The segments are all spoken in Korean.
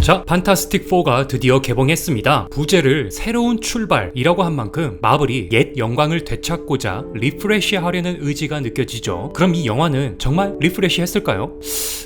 자, 판타스틱 4가 드디어 개봉했습니다. 부제를 새로운 출발이라고 한 만큼 마블이 옛 영광을 되찾고자 리프레시하려는 의지가 느껴지죠. 그럼 이 영화는 정말 리프레시했을까요?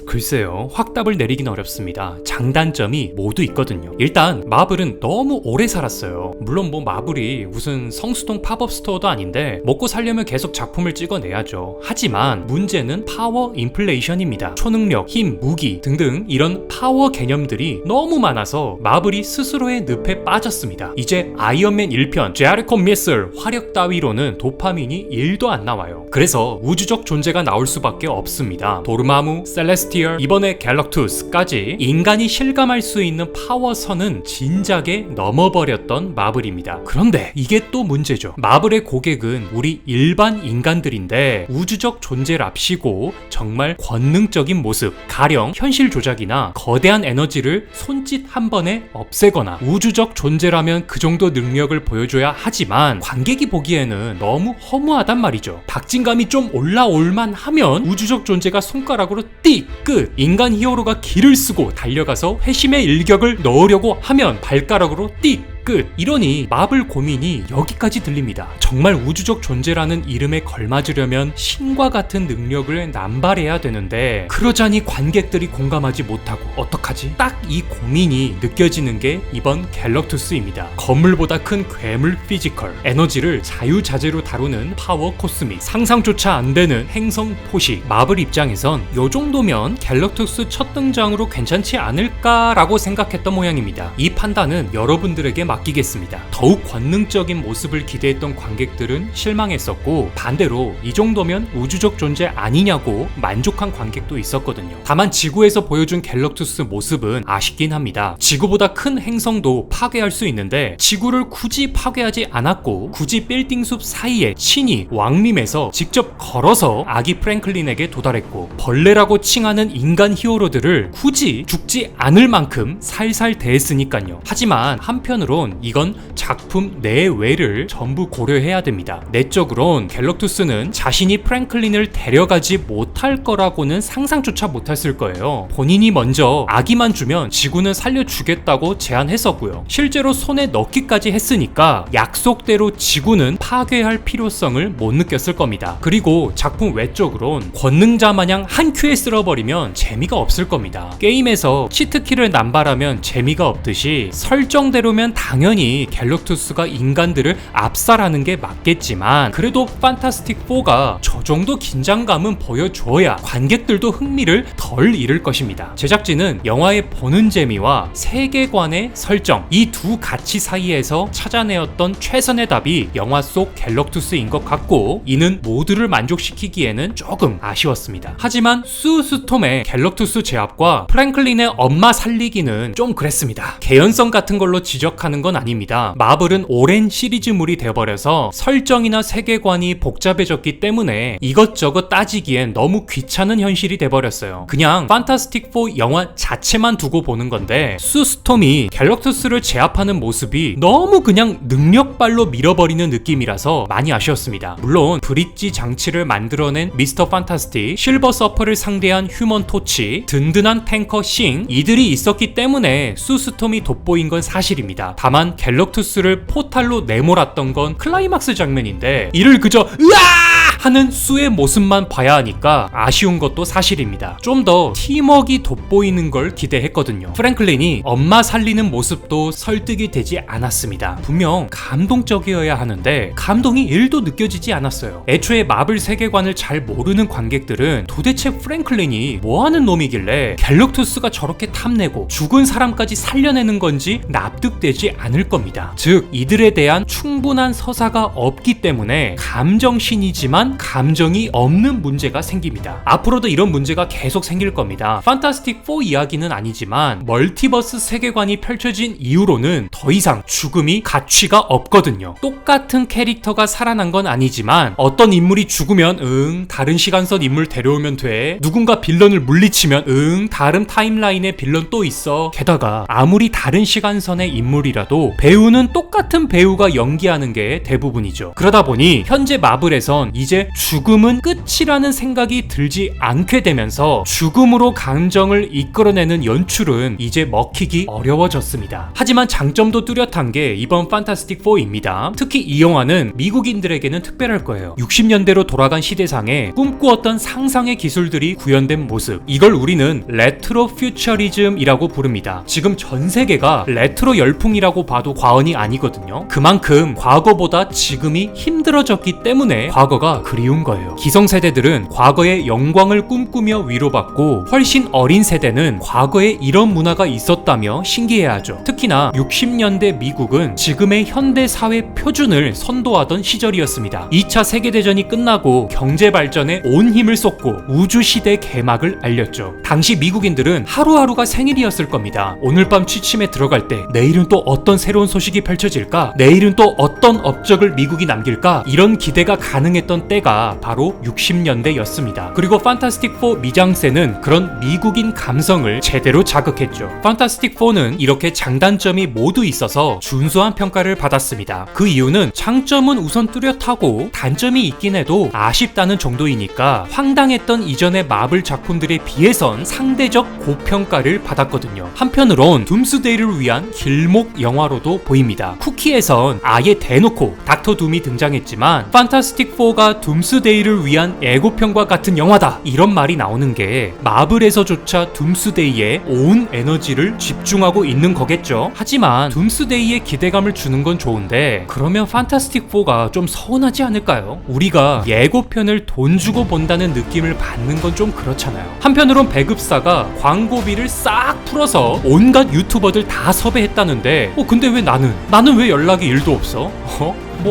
글쎄요, 확답을 내리긴 어렵습니다. 장단점이 모두 있거든요. 일단 마블은 너무 오래 살았어요. 물론 마블이 무슨 성수동 팝업 스토어도 아닌데 먹고 살려면 계속 작품을 찍어내야죠. 하지만 문제는 파워 인플레이션입니다. 초능력, 힘, 무기 등등 이런 파워 개념들이 너무 많아서 마블이 스스로의 늪에 빠졌습니다. 이제 아이언맨 1편 제리코 미슬 화력 따위로는 도파민이 1도 안 나와요. 그래서 우주적 존재가 나올 수밖에 없습니다. 도르마무, 셀레스티얼, 이번에 갤럭투스까지 인간이 실감할 수 있는 파워선은 진작에 넘어버렸던 마블입니다. 그런데 이게 또 문제죠. 마블의 고객은 우리 일반 인간들인데 우주적 존재랍시고 정말 권능적인 모습, 가령 현실 조작이나 거대한 에너지를 손짓 한 번에 없애거나 우주적 존재라면 그 정도 능력을 보여줘야 하지만 관객이 보기에는 너무 허무하단 말이죠. 박진감이 좀 올라올만 하면 우주적 존재가 손가락으로 띡 끝, 인간 히어로가 기를 쓰고 달려가서 회심의 일격을 넣으려고 하면 발가락으로 띡 끝. 이러니 마블 고민이 여기까지 들립니다. 정말 우주적 존재라는 이름에 걸맞으려면 신과 같은 능력을 남발해야 되는데 그러자니 관객들이 공감하지 못하고 어떡하지? 딱 이 고민이 느껴지는 게 이번 갤럭투스입니다. 건물보다 큰 괴물 피지컬, 에너지를 자유자재로 다루는 파워 코스믹, 상상조차 안 되는 행성 포식. 마블 입장에선 요 정도면 갤럭투스 첫 등장으로 괜찮지 않을까라고 생각했던 모양입니다. 이 판단은 여러분들에게 맡기겠습니다. 더욱 권능적인 모습을 기대했던 관객들은 실망했었고 반대로 이 정도면 우주적 존재 아니냐고 만족한 관객도 있었거든요. 다만 지구에서 보여준 갤럭투스 모습은 아쉽긴 합니다. 지구보다 큰 행성도 파괴할 수 있는데 지구를 굳이 파괴하지 않았고 굳이 빌딩 숲 사이에 친히 왕림에서 직접 걸어서 아기 프랭클린에게 도달했고 벌레라고 칭하는 인간 히어로들을 굳이 죽지 않을 만큼 살살 대했으니까요. 하지만 한편으론 이건 작품 내외를 전부 고려해야 됩니다. 내적으론 갤럭투스는 자신이 프랭클린을 데려가지 못할 거라고는 상상조차 못했을 거예요. 본인이 먼저 아기만 주면 지구는 살려주겠다고 제안했었고요. 실제로 손에 넣기까지 했으니까 약속대로 지구는 파괴할 필요성을 못 느꼈을 겁니다. 그리고 작품 외적으론 권능자 마냥 한 큐에 쓸어버리면 재미가 없을 겁니다. 게임에서 치트키를 남발하면 재미가 없듯이 설정대로면 당연히 갤럭투스가 인간들을 압살하는 게 맞겠지만 그래도 판타스틱 4가 저 정도 긴장감은 보여줘야 관객들도 흥미를 덜 잃을 것입니다. 제작진은 영화의 보는 재미와 세계관의 설정, 이 두 가치 사이에서 찾아내었던 최선의 답이 영화 속 갤럭투스인 것 같고 이는 모두를 만족시키기에는 조금 아쉬웠습니다. 하지만 수스톰의 갤럭투스 제압과 프랭클린의 엄마 살리기는 좀 그랬습니다. 개연성 같은 걸로 지적하는 건 아닙니다. 마블은 오랜 시리즈물이 되어버려서 설정이나 세계관이 복잡해졌기 때문에 이것저것 따지기엔 너무 귀찮은 현실이 돼버렸어요. 그냥 판타스틱 4 영화 자체만 두고 보는 건데 수스톰이 갤럭투스를 제압하는 모습이 너무 그냥 능력발로 밀어버리는 느낌이라서 많이 아쉬웠습니다. 물론 브릿지 장치를 만들어낸 미스터 판타스틱, 실버 서퍼를 상대한 휴먼 토치, 든든한 탱커 싱 이들이 있었기 때문에 수스톰이 돋보인 건 사실입니다. 다만 갤럭투스를 포탈로 내몰았던 건 클라이막스 장면인데 이를 그저 으아! 하는 수의 모습만 봐야 하니까 아쉬운 것도 사실입니다. 좀 더 팀워크가 돋보이는 걸 기대했거든요. 프랭클린이 엄마 살리는 모습도 설득이 되지 않았습니다. 분명 감동적이어야 하는데 감동이 1도 느껴지지 않았어요. 애초에 마블 세계관을 잘 모르는 관객들은 도대체 프랭클린이 뭐하는 놈이길래 갤럭투스가 저렇게 탐내고 죽은 사람까지 살려내는 건지 납득되지 않을 겁니다. 즉 이들에 대한 충분한 서사가 없기 때문에 감정신이지만 감정이 없는 문제가 생깁니다. 앞으로도 이런 문제가 계속 생길 겁니다. 판타스틱 4 이야기는 아니지만 멀티버스 세계관이 펼쳐진 이후로는 더 이상 죽음이 가치가 없거든요. 똑같은 캐릭터가 살아난 건 아니지만 어떤 인물이 죽으면 다른 시간선 인물 데려오면 돼. 누군가 빌런을 물리치면 다른 타임라인에 빌런 또 있어. 게다가 아무리 다른 시간선의 인물이라도 하더라도 배우는 똑같은 배우가 연기하는 게 대부분이죠. 그러다 보니 현재 마블에선 이제 죽음은 끝이라는 생각이 들지 않게 되면서 죽음으로 감정을 이끌어내는 연출은 이제 먹히기 어려워졌습니다. 하지만 장점도 뚜렷한 게 이번 판타스틱 4입니다. 특히 이 영화는 미국인들에게는 특별할 거예요. 60년대로 돌아간 시대상에 꿈꾸었던 상상의 기술들이 구현된 모습, 이걸 우리는 레트로 퓨처리즘이라고 부릅니다. 지금 전 세계가 레트로 열풍이라고 봐도 과언이 아니거든요. 그만큼 과거보다 지금이 힘들어졌기 때문에 과거가 그리운 거예요. 기성세대들은 과거의 영광을 꿈꾸며 위로받고 훨씬 어린 세대는 과거에 이런 문화가 있었다며 신기해하죠. 특히나 60년대 미국은 지금의 현대 사회 표준을 선도하던 시절이었습니다. 2차 세계대전이 끝나고 경제 발전에 온 힘을 쏟고 우주시대 개막을 알렸죠. 당시 미국인들은 하루하루가 생일이었을 겁니다. 오늘 밤 취침에 들어갈 때 내일은 또 어떤 새로운 소식이 펼쳐질까? 내일은 또 어떤 업적을 미국이 남길까? 이런 기대가 가능했던 때가 바로 60년대였습니다. 그리고 판타스틱 4 미장센은 그런 미국인 감성을 제대로 자극했죠. 판타스틱 4는 이렇게 장단점이 모두 있어서 준수한 평가를 받았습니다. 그 이유는 장점은 우선 뚜렷하고 단점이 있긴 해도 아쉽다는 정도이니까 황당했던 이전의 마블 작품들에 비해선 상대적 고평가를 받았거든요. 한편으론 둠스데이를 위한 길목 영화로도 보입니다. 쿠키에선 아예 대놓고 닥터 둠이 등장했지만 판타스틱 4가 둠스데이를 위한 예고편과 같은 영화다, 이런 말이 나오는 게 마블에서조차 둠스데이에 온 에너지를 집중하고 있는 거겠죠. 하지만 둠스데이에 기대감을 주는 건 좋은데 그러면 판타스틱 4가 좀 서운하지 않을까요? 우리가 예고편을 돈 주고 본다는 느낌을 받는 건 좀 그렇잖아요. 한편으론 배급사가 광고비를 싹 풀어서 온갖 유튜버들 다 섭외했다는데 근데 왜 나는 왜 연락이 1도 없어?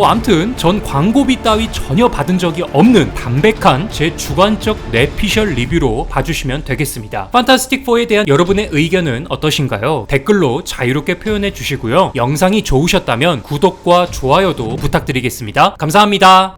암튼 전 광고비 따위 전혀 받은 적이 없는 담백한 제 주관적 뇌피셜 리뷰로 봐주시면 되겠습니다. 판타스틱 4에 대한 여러분의 의견은 어떠신가요? 댓글로 자유롭게 표현해 주시고요. 영상이 좋으셨다면 구독과 좋아요도 부탁드리겠습니다. 감사합니다.